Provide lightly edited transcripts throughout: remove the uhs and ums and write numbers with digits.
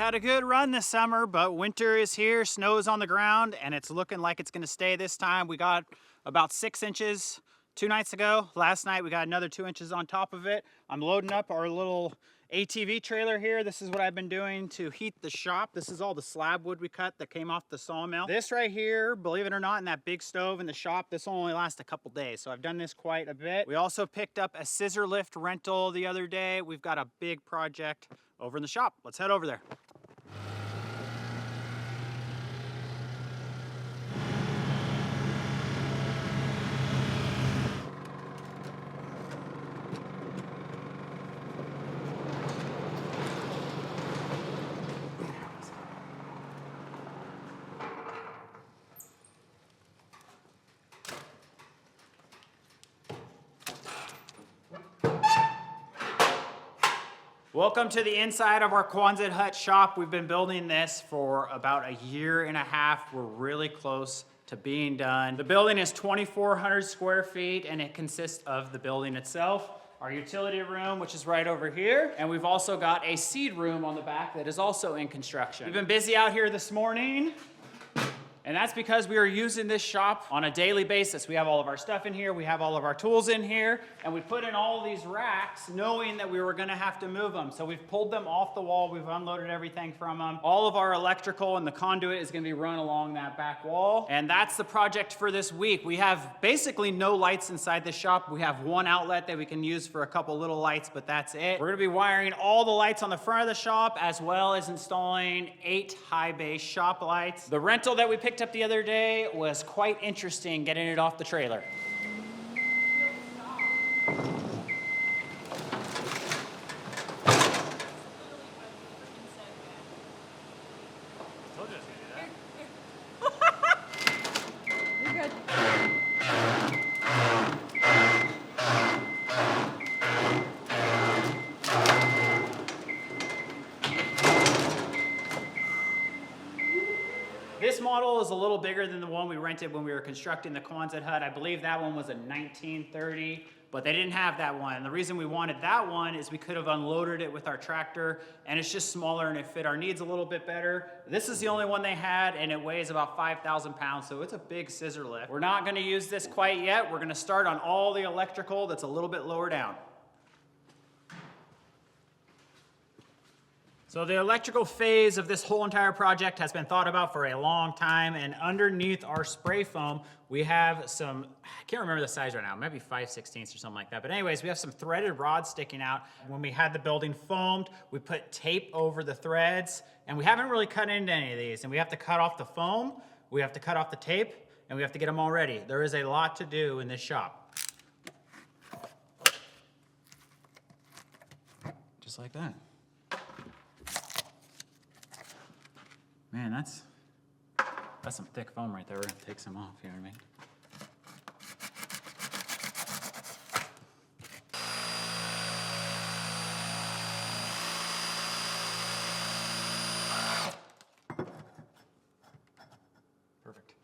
had a good run this summer, but winter is here, snow's on the ground, and it's looking like it's gonna stay this time. We got about 6 inches 2 nights ago. Last night we got another 2 inches on top of it. I'm loading up our little ATV trailer here. This is what I've been doing to heat the shop. This is all the slab wood we cut that came off the sawmill. This right here, believe it or not, in that big stove in the shop, this will only last a couple days. So I've done this quite a bit. We also picked up a scissor lift rental the other day. We've got a big project over in the shop. Let's head over there. Welcome to the inside of our Quonset Hut shop. We've been building this for about a year and a half. We're really close to being done. The building is 2,400 square feet and it consists of the building itself, our utility room, which is right over here, and we've also got a seed room on the back that is also in construction. We've been busy out here this morning, and that's because we are using this shop on a daily basis. We have all of our stuff in here, we have all of our tools in here, and we put in all these racks knowing that we were gonna have to move them. So we've pulled them off the wall, we've unloaded everything from them. All of our electrical and the conduit is gonna be run along that back wall. And that's the project for this week. We have basically no lights inside the shop. We have one outlet that we can use for a couple little lights, but that's it. We're gonna be wiring all the lights on the front of the shop, as well as installing 8 high bay shop lights. The rental that we picked up the other day was quite interesting getting it off the trailer. You're good. This model is a little bigger than the one we rented when we were constructing the Quonset Hut. I believe that one was a 1930, but they didn't have that one. And the reason we wanted that one is we could have unloaded it with our tractor, and it's just smaller and it fit our needs a little bit better. This is the only one they had, and it weighs about 5,000 pounds, so it's a big scissor lift. We're not gonna use this quite yet. We're gonna start on all the electrical that's a little bit lower down. So the electrical phase of this whole entire project has been thought about for a long time, and underneath our spray foam, we have some, I can't remember the size right now, maybe 5/16 or something like that. But anyways, we have some threaded rods sticking out. When we had the building foamed, we put tape over the threads, and we haven't really cut into any of these. And we have to cut off the foam, we have to cut off the tape, and we have to get them all ready. There is a lot to do in this shop. Just like that. Man, that's some thick foam right there. We're gonna take some off, you know what I mean? Perfect.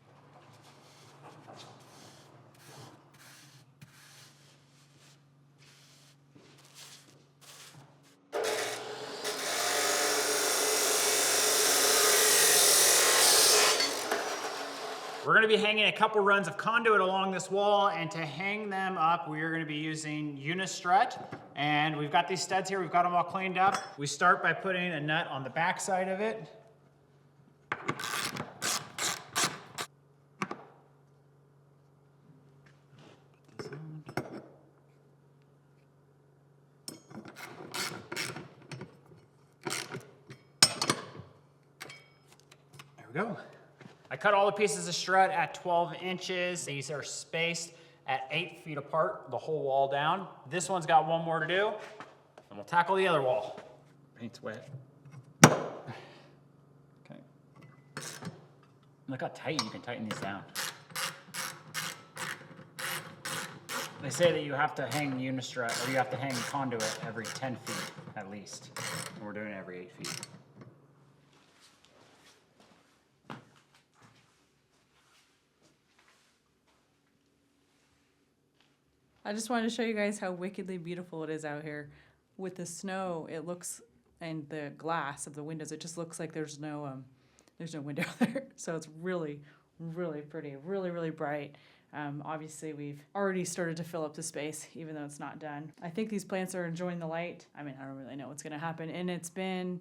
We're gonna be hanging a couple runs of conduit along this wall, and to hang them up, we are gonna be using Unistrut. And we've got these studs here, we've got them all cleaned up. We start by putting a nut on the back side of it. There we go. I cut all the pieces of strut at 12 inches. These are spaced at 8 feet apart, the whole wall down. This one's got one more to do, and we'll tackle the other wall. Paint's wet. Okay. Look how tight you can tighten these down. They say that you have to hang Unistrut, or you have to hang conduit every 10 feet at least. And we're doing it every 8 feet. I just wanted to show you guys how wickedly beautiful it is out here. With the snow, it looks and the glass of the windows, it just looks like there's no window there. So it's really, really pretty, really, really bright. Obviously, we've already started to fill up the space, even though it's not done. I think these plants are enjoying the light. I mean, I don't really know what's going to happen. And it's been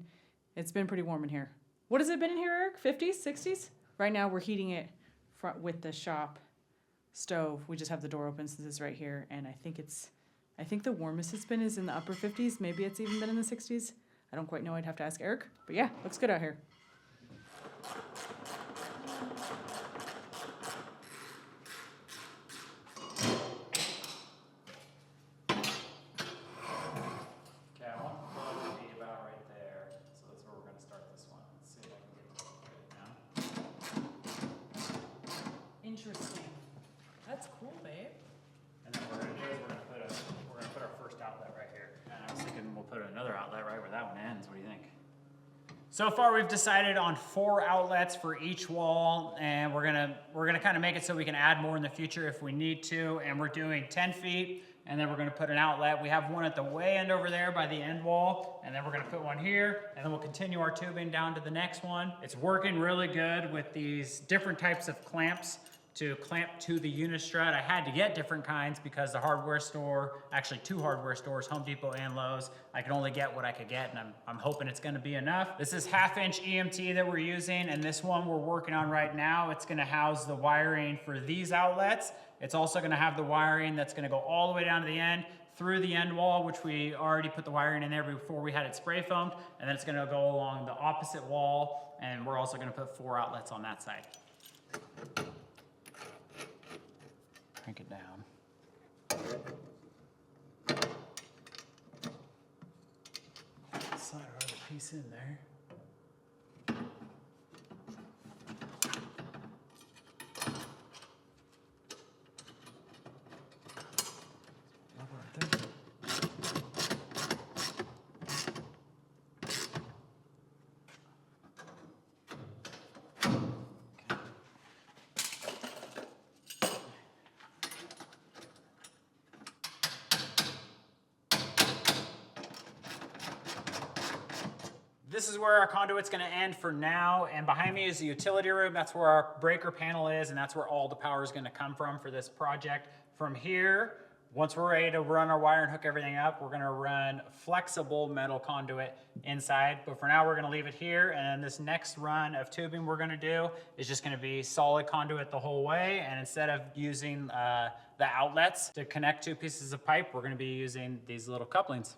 pretty warm in here. What has it been in here, Eric? 50s, 60s? Right now, we're heating it with the shop stove. We just have the door open since it's right here. And I think the warmest it's been is in the upper 50s. Maybe it's even been in the 60s. I don't quite know. I'd have to ask Eric. But yeah, looks good out here. Interesting. That's cool, babe. And then what we're gonna do is we're gonna put our first outlet right here. And I was thinking we'll put another outlet right where that one ends. What do you think? So far we've decided on 4 outlets for each wall, and we're gonna kind of make it so we can add more in the future if we need to. And we're doing 10 feet, and then we're gonna put an outlet. We have one at the way end over there by the end wall, and then we're gonna put one here, and then we'll continue our tubing down to the next one. It's working really good with these different types of clamps to clamp to the Unistrut. I had to get different kinds because the hardware store, actually 2 hardware stores, Home Depot and Lowe's, I could only get what I could get, and I'm hoping it's gonna be enough. This is 1/2-inch EMT that we're using, and this one we're working on right now. It's gonna house the wiring for these outlets. It's also gonna have the wiring that's gonna go all the way down to the end, through the end wall, which we already put the wiring in there before we had it spray foamed, and then it's gonna go along the opposite wall, and we're also gonna put 4 outlets on that side. Crank it down. Slide our other piece in there. This is where our conduit's gonna end for now, and behind me is the utility room. That's where our breaker panel is, and that's where all the power is gonna come from for this project. From here, once we're ready to run our wire and hook everything up, we're gonna run flexible metal conduit inside. But for now, we're gonna leave it here, and then this next run of tubing we're gonna do is just gonna be solid conduit the whole way, and instead of using the outlets to connect 2 pieces of pipe, we're gonna be using these little couplings.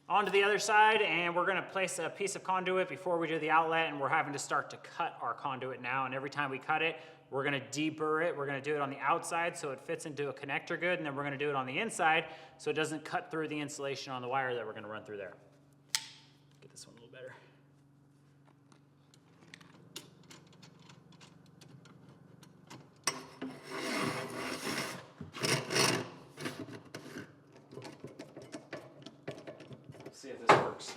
Onto the other side, and we're gonna place a piece of conduit before we do the outlet, and we're having to start to cut our conduit now, and every time we cut it, we're gonna deburr it. We're gonna do it on the outside so it fits into a connector good, and then we're gonna do it on the inside so it doesn't cut through the insulation on the wire that we're gonna run through there. Get this one a little better. See if this works.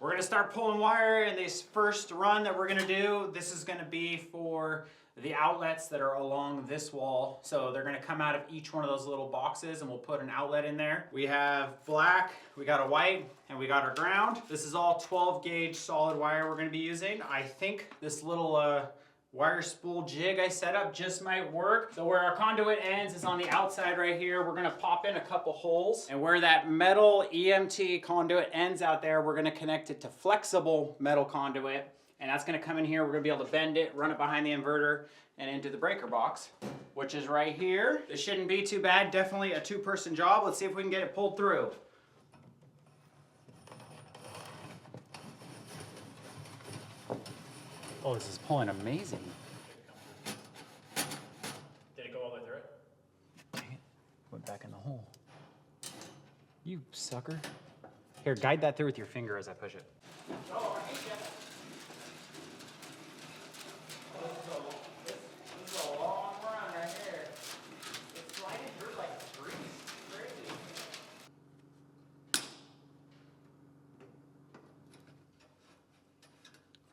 We're gonna start pulling wire in this first run that we're gonna do. This is gonna be for the outlets that are along this wall. So they're gonna come out of each one of those little boxes, and we'll put an outlet in there. We have black, we got a white, and we got our ground. This is all 12 gauge solid wire we're gonna be using. I think this little wire spool jig I set up just might work. So where our conduit ends is on the outside right here. We're gonna pop in a couple holes, and where that metal EMT conduit ends out there, we're gonna connect it to flexible metal conduit, and that's gonna come in here. We're gonna be able to bend it, run it behind the inverter, and into the breaker box, which is right here. This shouldn't be too bad. Definitely a 2-person job. Let's see if we can get it pulled through. Oh, this is pulling amazing. Did it go all the way through it? Dang it. Went back in the hole. sucker. Here, guide that through with your finger as I push it. Oh, I hate that. This is a long run right here. It's sliding through like grease. Crazy.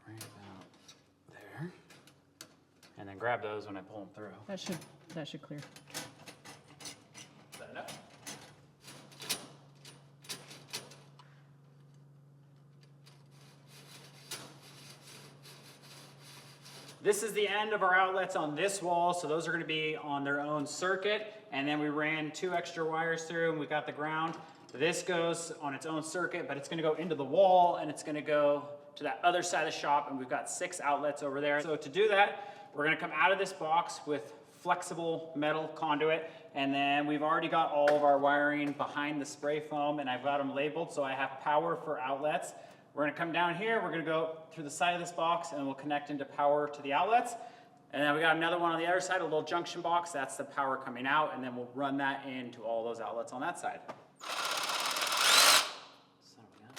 Right about there. And then grab those when I pull them through. That should clear. Is that enough? This is the end of our outlets on this wall, so those are going to be on their own circuit, and then we ran 2 extra wires through and we got the ground. This goes on its own circuit, but it's going to go into the wall and it's going to go to that other side of the shop, and we've got 6 outlets over there. So to do that, we're going to come out of this box with flexible metal conduit, and then we've already got all of our wiring behind the spray foam, and I've got them labeled so I have power for outlets. We're going to come down here, we're going to go through the side of this box, and we'll connect into power to the outlets. And then we got another one on the other side, a little junction box, that's the power coming out, and then we'll run that into all those outlets on that side. Son of a gun.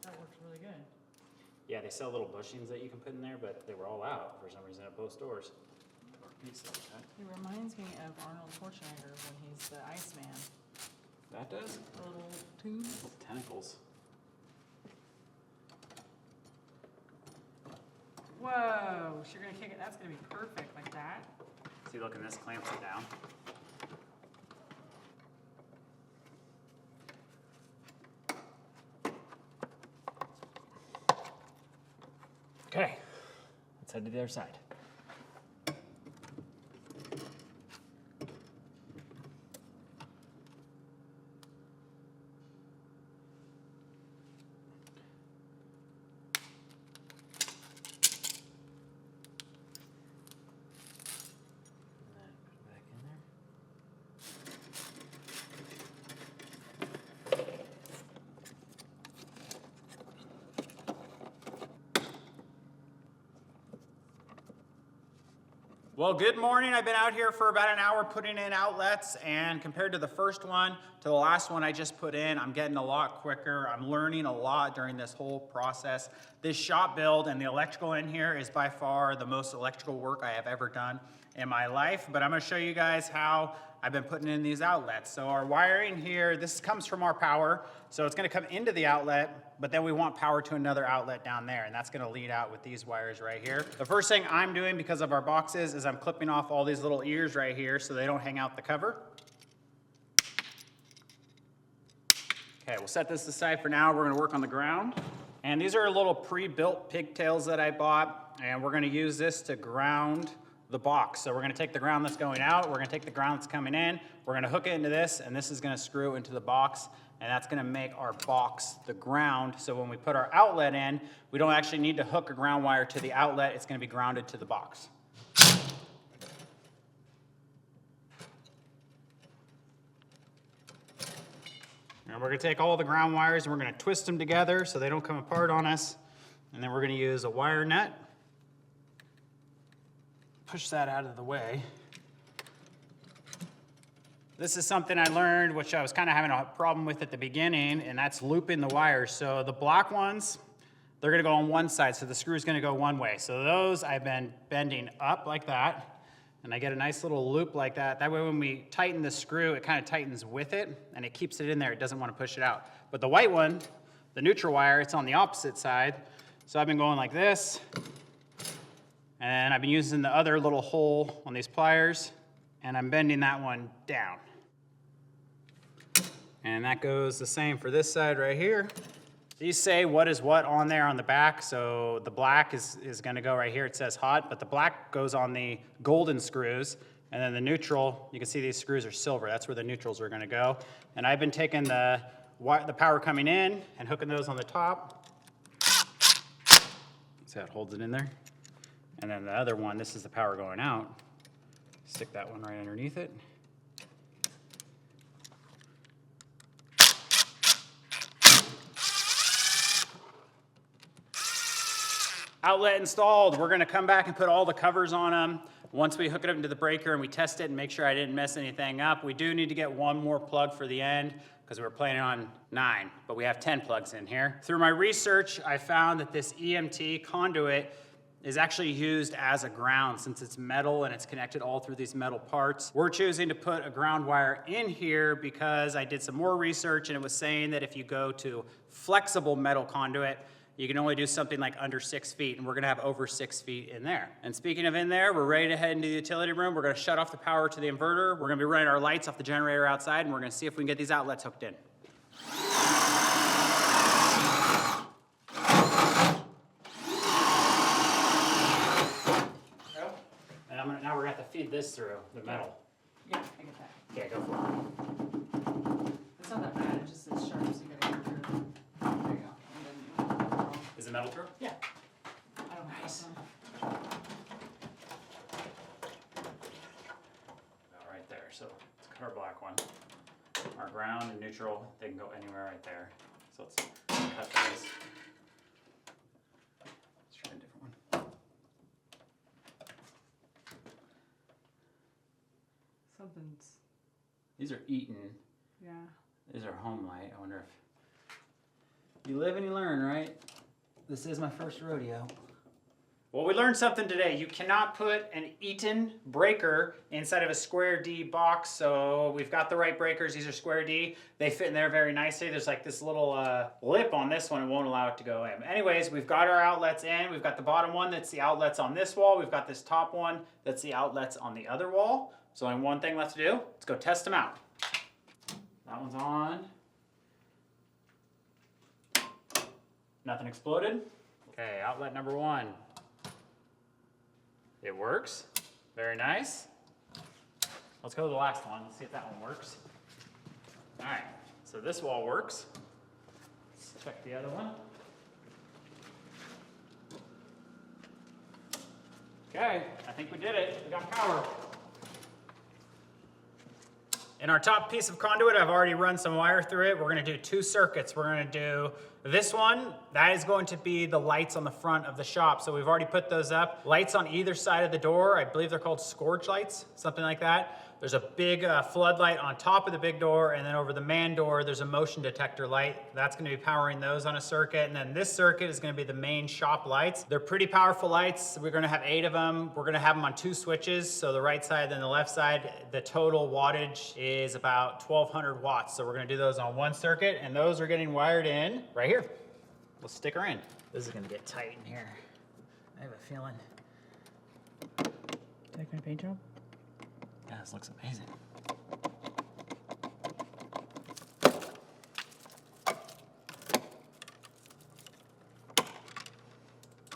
That works really good. Yeah, they sell little bushings that you can put in there, but they were all out for some reason at both stores. It reminds me of Arnold Schwarzenegger when he's the Iceman. That does? The little tube. Little tentacles. Whoa, so you're gonna kick it. That's gonna be perfect like that. See, look, and this clamps it down. Okay, let's head to the other side. Well, good morning. I've been out here for about an hour putting in outlets, and compared to the first one to the last one I just put in, I'm getting a lot quicker. I'm learning a lot during this whole process. This shop build and the electrical in here is by far the most electrical work I have ever done in my life, but I'm going to show you guys how I've been putting in these outlets. So our wiring here, this comes from our power, so it's going to come into the outlet, but then we want power to another outlet down there, and that's going to lead out with these wires right here. The first thing I'm doing because of our boxes is I'm clipping off all these little ears right here so they don't hang out the cover. Okay, we'll set this aside for now. We're going to work on the ground. And these are little pre-built pigtails that I bought, and we're going to use this to ground the box. So we're going to take the ground that's going out, we're going to take the ground that's coming in, we're going to hook it into this, and this is going to screw into the box, and that's going to make our box the ground. So when we put our outlet in, we don't actually need to hook a ground wire to the outlet, it's going to be grounded to the box. And we're going to take all the ground wires and we're going to twist them together so they don't come apart on us, and then we're going to use a wire nut. Push that out of the way. This is something I learned, which I was kind of having a problem with at the beginning, and that's looping the wires. So the black ones, they're going to go on one side, so the screw is going to go one way. So those I've been bending up like that, and I get a nice little loop like that. That way when we tighten the screw, it kind of tightens with it, and it keeps it in there. It doesn't want to push it out. But the white one, the neutral wire, it's on the opposite side. So I've been going like this, and I've been using the other little hole on these pliers, and I'm bending that one down. And that goes the same for this side right here. These say what is what on there on the back. So the black is gonna go right here. It says hot, but the black goes on the golden screws. And then the neutral, you can see these screws are silver. That's where the neutrals are gonna go. And I've been taking the power coming in and hooking those on the top. See how it holds it in there? And then the other one, this is the power going out. Stick that one right underneath it. Outlet installed. We're gonna come back and put all the covers on them. Once we hook it up into the breaker and we test it and make sure I didn't mess anything up, we do need to get one more plug for the end because we were planning on 9, but we have 10 plugs in here. Through my research, I found that this EMT conduit is actually used as a ground since it's metal and it's connected all through these metal parts. We're choosing to put a ground wire in here because I did some more research and it was saying that if you go to flexible metal conduit, you can only do something like under 6 feet, and we're gonna have over 6 feet in there. And speaking of in there, we're ready to head into the utility room. We're gonna shut off the power to the inverter. We're gonna be running our lights off the generator outside, and we're gonna see if we can get these outlets hooked in. And now we're gonna have to feed this through the metal. Yeah, I get that. Okay, go for it. It's not that bad, it's just it's sharp, so you gotta get through. There you go. And then, Is the metal through? yeah. I don't have Nice. some. About right there. So let's cut our black one. Our ground and neutral, they can go anywhere right there. So let's cut those. Let's try a different one. Something's, These are Eaton. yeah. These are home light. I wonder if you live and you learn, right? This is my first rodeo. Well, we learned something today. You cannot put an Eaton breaker inside of a square D box. So we've got the right breakers. These are square D. They fit in there very nicely. There's like this little lip on this one. It won't allow it to go in. Anyways, we've got our outlets in. We've got the bottom one that's the outlets on this wall. We've got this top one that's the outlets on the other wall. So only one thing left to do. Let's go test them out. That one's on. Nothing exploded. Okay, outlet number 1. It works. Very nice. Let's go to the last one. Let's see if that one works. All right, so this wall works. Let's check the other one. Okay, I think we did it. We got power. In our top piece of conduit, I've already run some wire through it. We're gonna do 2 circuits. We're gonna do this one. That is going to be the lights on the front of the shop. So we've already put those up. Lights on either side of the door. I believe they're called scourge lights, something like that. There's a big floodlight on top of the big door, and then over the man door, there's a motion detector light. That's gonna be powering those on a circuit. And then this circuit is gonna be the main shop lights. They're pretty powerful lights. We're gonna have 8 of them. We're gonna have them on 2 switches. So the right side, then the left side. The total wattage is about 1200 watts. So we're gonna do those on 1 circuit, and those are getting wired in right here. We'll stick her in. This is gonna get tight in here. I have a feeling. Like my paint job? Yeah, this looks amazing.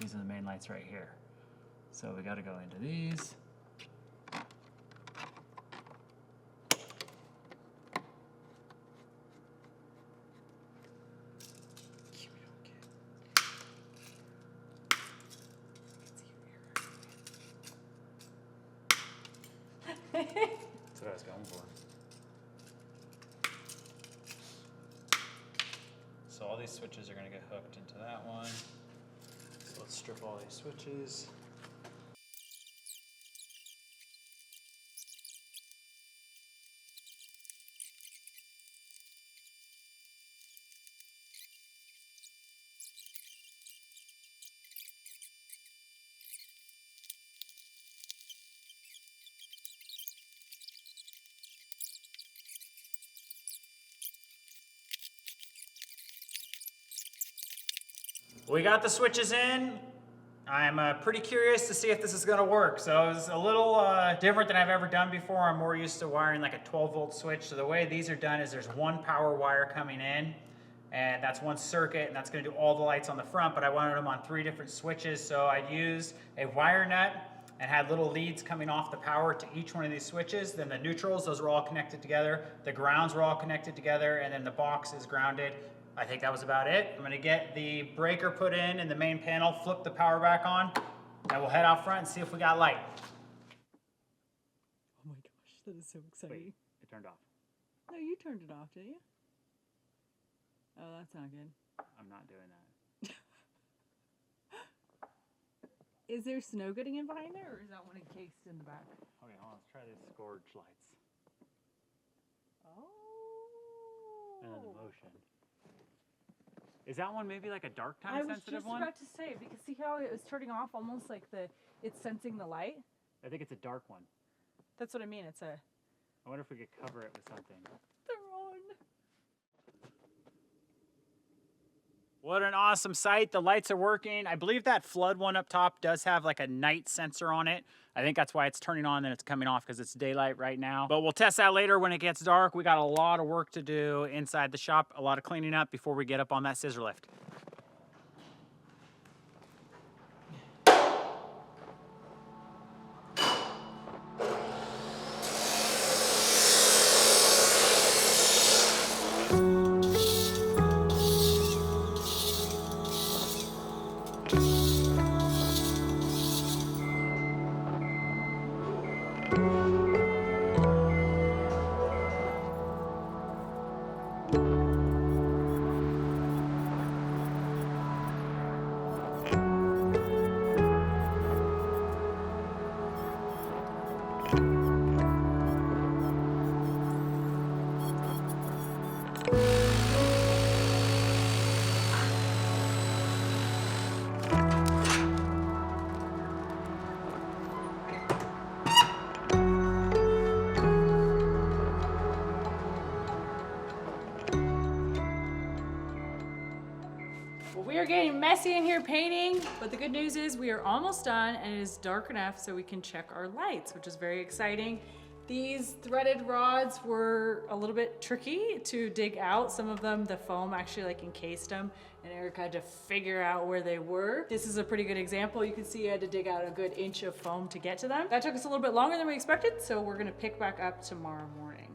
These are the main lights right here. So we gotta go into these. That's what I was going for. So all these switches are going to get hooked into that one. So let's strip all these switches. We got the switches in. I'm pretty curious to see if this is gonna work. So it's a little different than I've ever done before. I'm more used to wiring like a 12-volt switch. So the way these are done is there's 1 power wire coming in, and that's 1 circuit, and that's gonna do all the lights on the front, but I wanted them on 3 different switches. So I used a wire nut and had little leads coming off the power to each one of these switches. Then the neutrals, those are all connected together. The grounds were all connected together, and then the box is grounded. I think that was about it. I'm gonna get the breaker put in the main panel, flip the power back on, and we'll head out front and see if we got light. Oh my gosh, that is so exciting. Wait, it turned off. No, you turned it off, didn't you? Oh, that's not good. I'm not doing that. Is there snow getting in behind there, or is that one encased in the back? Okay, hold on, let's try these scourge lights. Oh. And then the motion. Is that one maybe like a dark time I was sensitive just one? about to say, because see how it was turning off almost like it's sensing the light? I think it's a dark one. That's what I mean. It's a... I wonder if we could cover it with something. They're on. What an awesome sight. The lights are working. I believe that flood one up top does have like a night sensor on it. I think that's why it's turning on and it's coming off, because it's daylight right now. But we'll test that later when it gets dark. We got a lot of work to do inside the shop, a lot of cleaning up before we get up on that scissor lift. We are getting messy in here painting, but the good news is we are almost done and it is dark enough so we can check our lights, which is very exciting. These threaded rods were a little bit tricky to dig out. Some of them, the foam actually like encased them, and Eric had to figure out where they were. This is a pretty good example. You can see he had to dig out a good inch of foam to get to them. That took us a little bit longer than we expected, so we're gonna pick back up tomorrow morning.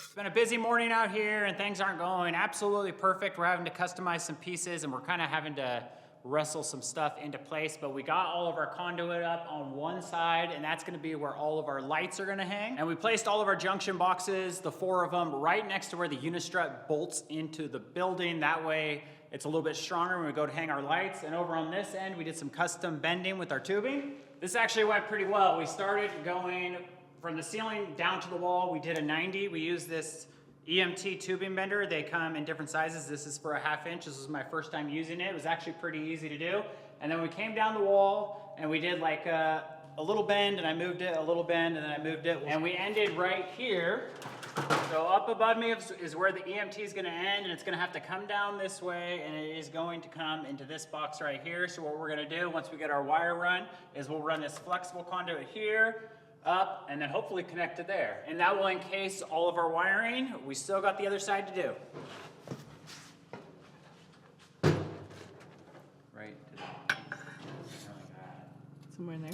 It's been a busy morning out here and things aren't going absolutely perfect. We're having to customize some pieces and we're kind of having to wrestle some stuff into place, but we got all of our conduit up on one side and that's gonna be where all of our lights are gonna hang. And we placed all of our junction boxes, the 4 of them, right next to where the Unistrut bolts into the building. That way it's a little bit stronger when we go to hang our lights. And over on this end, we did some custom bending with our tubing. This actually went pretty well. We started going from the ceiling down to the wall. We did a 90. We used this EMT tubing bender. They come in different sizes. This is for a 1/2 inch. This was my first time using it. It was actually pretty easy to do. And then we came down the wall and we did like a a little bend and I moved it, a little bend and then I moved it. And we ended right here. So up above me is where the EMT is gonna end, and it's gonna have to come down this way, and it is going to come into this box right here. So what we're gonna do, once we get our wire run, is we'll run this flexible conduit here, up, and then hopefully connect to there. And that will encase all of our wiring. We still got the other side to do. Right to the Somewhere in there.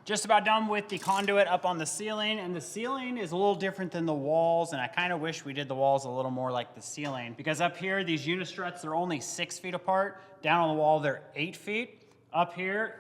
Just about done with the conduit up on the ceiling, and the ceiling is a little different than the walls, and I kind of wish we did the walls a little more like the ceiling, because up here, these Unistruts, they're only 6 feet apart. Down on the wall, they're 8 feet. Up here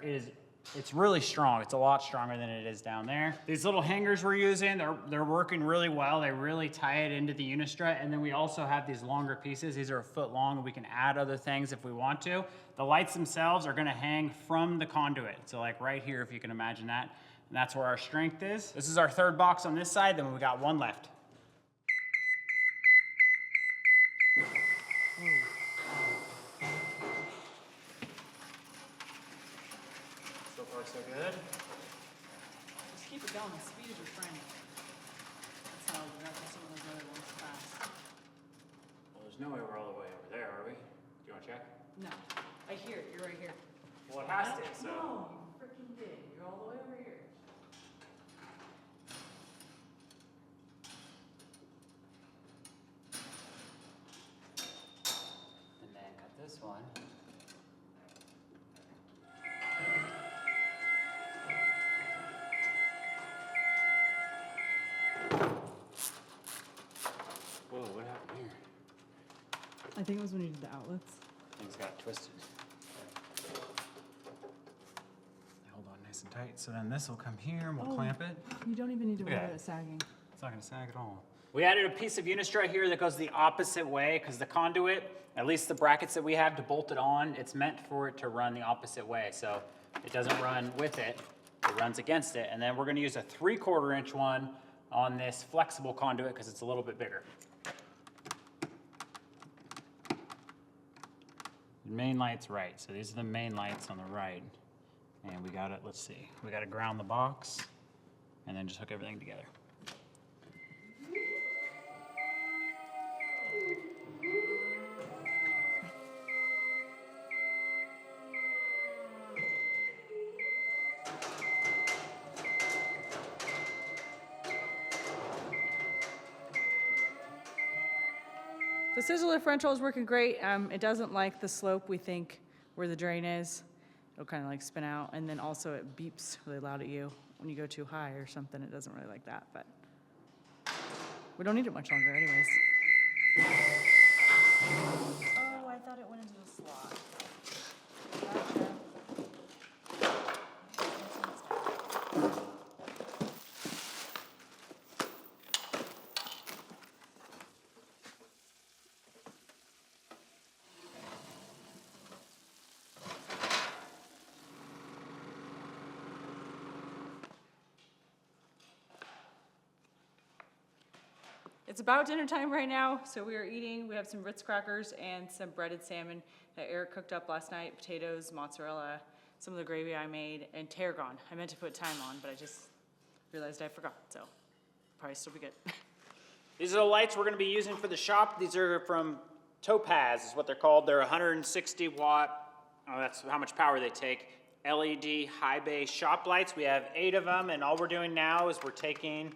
it's really strong. It's a lot stronger than it is down there. These little hangers we're using, they're working really well. They really tie it into the Unistrut, and then we also have these longer pieces. These are a foot long, and we can add other things if we want to. The lights themselves are gonna hang from the conduit. So like right here, if you can imagine that. And that's where our strength is. This is our third box on this side, then we got one left. So far, so good. Just keep it going. Speed is your friend. That's how we got some of those other ones fast. Well, there's no way we're all the way over there, are we? Do you want to check? No. I hear it. You're right here. Well, it has to, so. No, you freaking did. You're all the way over here. And then cut this one. Whoa, what happened here? I think it was when you did the outlets. Things got twisted. Hold on nice and tight. So then this will come here and we'll clamp it. You don't even need to worry Yeah. about it sagging. It's not gonna sag at all. We added a piece of Unistrut here that goes the opposite way, because the conduit, at least the brackets that we have to bolt it on, it's meant for it to run the opposite way. So it doesn't run with it, it runs against it. And then we're gonna use a 3/4 inch one on this flexible conduit because it's a little bit bigger. The main light's right, so these are the main lights on the right. And we gotta, let's see, we gotta ground the box and then just hook everything together. The scissor differential is working great. It doesn't like the slope we think where the drain is. It'll kind of like spin out, and then also it beeps really loud at you when you go too high or something. It doesn't really like that, but we don't need it much longer anyways. Oh, I thought it went into the slot. Gotcha. It's about dinner time right now, so we are eating. We have some Ritz crackers and some breaded salmon that Eric cooked up last night, potatoes, mozzarella, some of the gravy I made, and tarragon. I meant to put thyme on, but I just realized I forgot, so probably still be good. These are the lights we're going to be using for the shop. These are from Topaz is what they're called. They're 160 watt, that's how much power they take, LED high bay shop lights. We have 8 of them, and all we're doing now is we're taking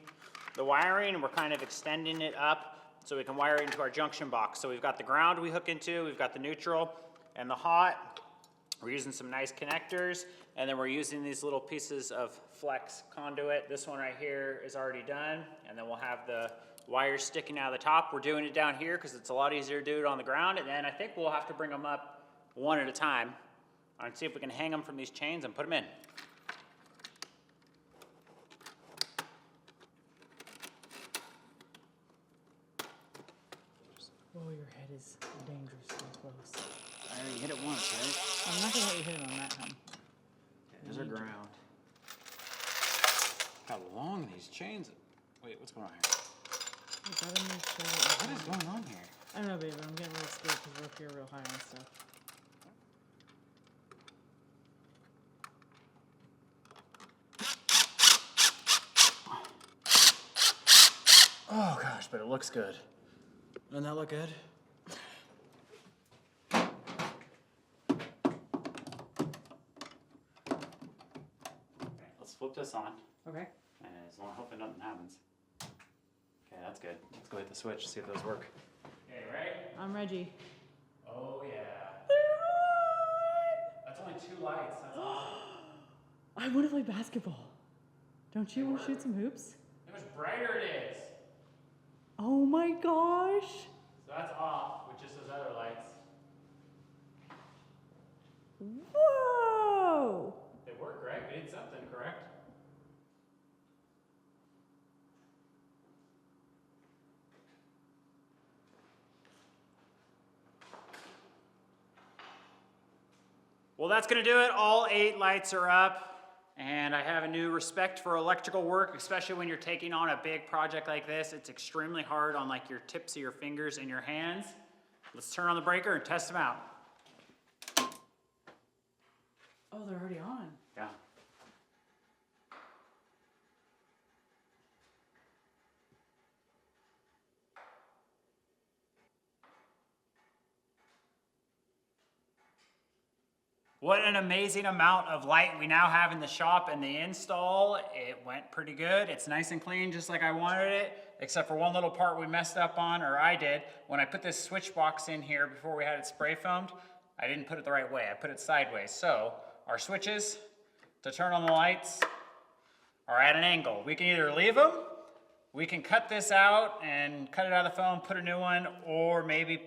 the wiring and we're kind of extending it up so we can wire it into our junction box. So we've got the ground we hook into, we've got the neutral and the hot. We're using some nice connectors, And then we're using these little pieces of flex conduit. This one right here is already done. And then we'll have the wires sticking out of the top. We're doing it down here because it's a lot easier to do it on the ground. And then I think we'll have to bring them up one at a time and see if we can hang them from these chains and put them in. Oh, your head is dangerously close. I already hit it once, right? I'm not gonna let you hit it on that, hon. There's our ground. How long these chains. Wait, what's going on here? You gotta make sure that What is going on here? I don't know, babe, I'm getting really scared because we're up here real high and stuff. Oh gosh, but it looks good. Doesn't that look good? Let's flip this on. Okay. And as long hoping nothing happens. Okay, that's good. Let's go hit the switch, see if those work. Okay, ready? I'm Reggie. Oh yeah. That's only 2 lights. That's awesome. I want to play basketball. Don't you want to shoot some hoops? How much brighter it is. Oh my gosh. So that's off with just those other lights. Whoa. They work, right? We did something, correct? Well, that's gonna do it. All 8 lights are up. And I have a new respect for electrical work, especially when you're taking on a big project like this. It's extremely hard on like your tips of your fingers and your hands. Let's turn on the breaker and test them out. Oh, they're already on. Yeah. What an amazing amount of light we now have in the shop, and the install, it went pretty good. It's nice and clean, just like I wanted it, except for one little part we messed up on, or I did. When I put this switch box in here before we had it spray foamed, I didn't put it the right way. I put it sideways. So our switches to turn on the lights are at an angle. We can either leave them, we can cut this out and cut it out of the foam, put a new one, or maybe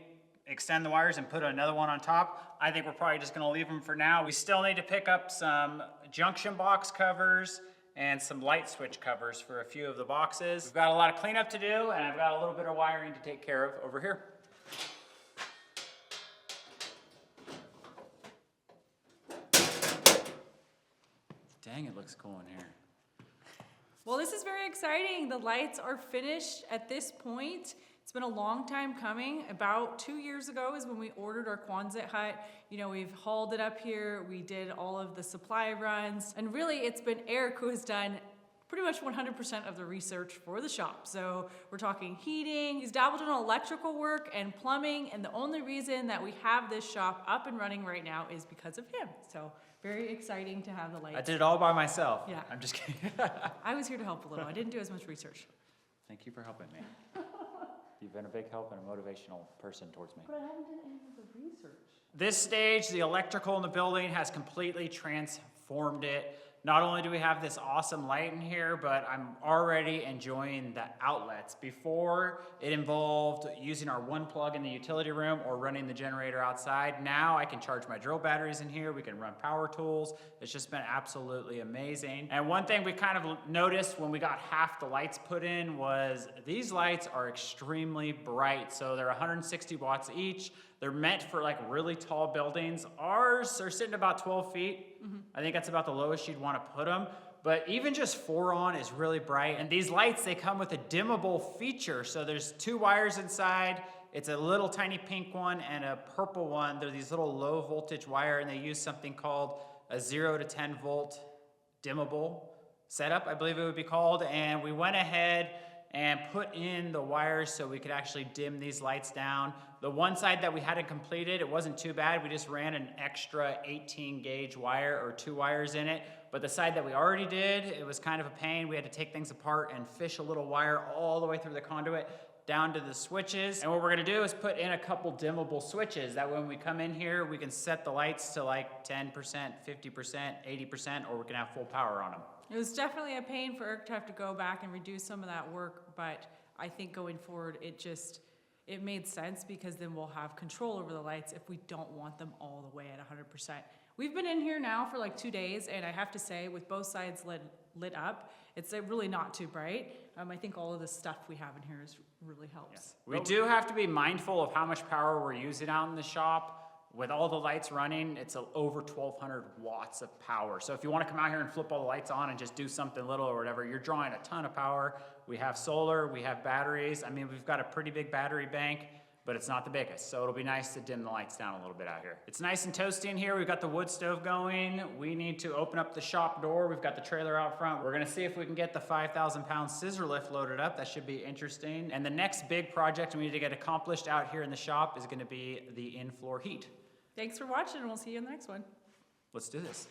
extend the wires and put another one on top. I think we're probably just gonna leave them for now. We still need to pick up some junction box covers and some light switch covers for a few of the boxes. We've got a lot of cleanup to do, and I've got a little bit of wiring to take care of over here. Dang, it looks cool in here. Well, this is very exciting. The lights are finished at this point. It's been a long time coming. About 2 years ago is when we ordered our Quonset hut. You know, we've hauled it up here. We did all of the supply runs. And really, it's been Eric who has done pretty much 100% of the research for the shop. So we're talking heating. He's dabbled in electrical work and plumbing. And the only reason that we have this shop up and running right now is because of him. So very exciting to have the lights. I did it all by myself. Yeah. I'm just kidding. I was here to help a little. I didn't do as much research. Thank you for helping me. You've been a big help and a motivational person towards me. But I haven't done any of the research. This stage, the electrical in the building has completely transformed it. Not only do we have this awesome light in here, but I'm already enjoying the outlets. Before, it involved using our one plug in the utility room or running the generator outside. Now I can charge my drill batteries in here. We can run power tools. It's just been absolutely amazing. And one thing we kind of noticed when we got half the lights put in was these lights are extremely bright. So they're 160 watts each. They're meant for like really tall buildings. Ours are sitting about 12 feet. I think that's about the lowest you'd want to put them. But even just 4 on is really bright. And these lights, they come with a dimmable feature. So there's 2 wires inside. It's a little tiny pink one and a purple one. They're these little low voltage wire, and they use something called a 0 to 10 volt dimmable setup, I believe it would be called. And we went ahead and put in the wires so we could actually dim these lights down. The one side that we hadn't completed, it wasn't too bad. We just ran an extra 18 gauge wire or 2 wires in it. But the side that we already did, it was kind of a pain. We had to take things apart and fish a little wire all the way through the conduit down to the switches. And what we're gonna do is put in a couple dimmable switches. That when we come in here, we can set the lights to like 10%, 50%, 80%, or we can have full power on them. It was definitely a pain for Eric to have to go back and redo some of that work, but I think going forward, it made sense because then we'll have control over the lights if we don't want them all the way at 100%. We've been in here now for like 2 days, and I have to say, with both sides lit up, it's really not too bright. I think all of the stuff we have in here really helps. Yeah. We do have to be mindful of how much power we're using out in the shop. With all the lights running, it's over 1,200 watts of power. So if you want to come out here and flip all the lights on and just do something little or whatever, you're drawing a ton of power. We have solar, we have batteries. I mean, we've got a pretty big battery bank, but it's not the biggest. So it'll be nice to dim the lights down a little bit out here. It's nice and toasty in here. We've got the wood stove going. We need to open up the shop door. We've got the trailer out front. We're gonna see if we can get the 5,000-pound scissor lift loaded up. That should be interesting. And the next big project we need to get accomplished out here in the shop is gonna be the in-floor heat. Thanks for watching, and we'll see you in the next one. Let's do this.